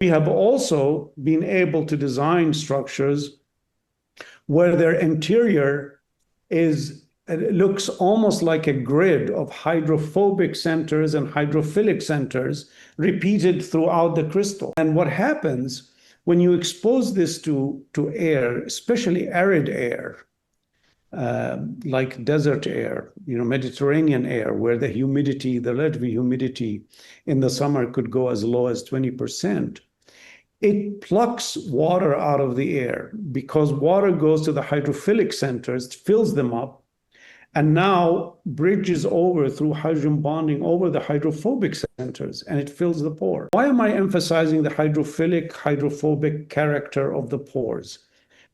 We have also been able to design structures where their interior looks almost like a grid of hydrophobic centers and hydrophilic centers repeated throughout the crystal. And what happens when you expose this to air, especially arid air, like desert air, Mediterranean air, where the relative humidity in the summer could go as low as 20%, it plucks water out of the air because water goes to the hydrophilic centers, fills them up, and now bridges over through hydrogen bonding over the hydrophobic centers, and it fills the pore. Why am I emphasizing the hydrophilic, hydrophobic character of the pores?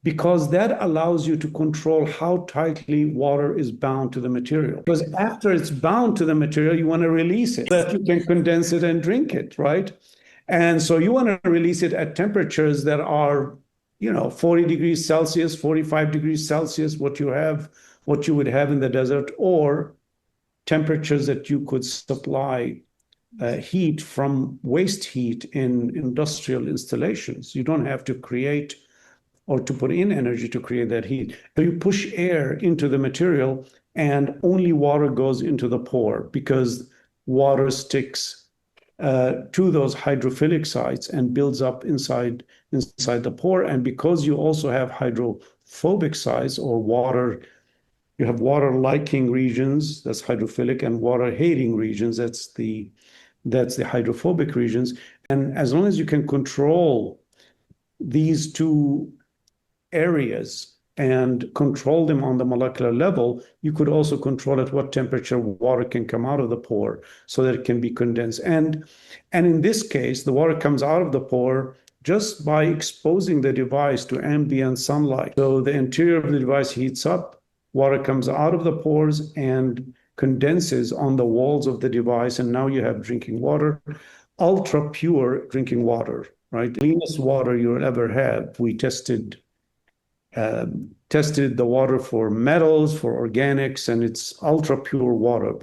Because that allows you to control how tightly water is bound to the material. Because after it's bound to the material, you want to release it so that you can condense it and drink it, right? And so you want to release it at temperatures that are, 40 degrees Celsius, 45 degrees Celsius, what you would have in the desert, or temperatures that you could supply heat from waste heat in industrial installations. You don't have to create or to put in energy to create that heat. So you push air into the material and only water goes into the pore because water sticks to those hydrophilic sites and builds up inside the pore. And because you also have hydrophobic sites or you have water-liking regions, that's hydrophilic, and water-hating regions, that's the hydrophobic regions. And as long as you can control these two areas and control them on the molecular level, you could also control at what temperature water can come out of the pore so that it can be condensed. And in this case, the water comes out of the pore just by exposing the device to ambient sunlight. So the interior of the device heats up, water comes out of the pores and condenses on the walls of the device, and now you have drinking water, ultra pure drinking water, right? The cleanest water you'll ever have. We tested the water for metals, for organics, and it's ultra pure water.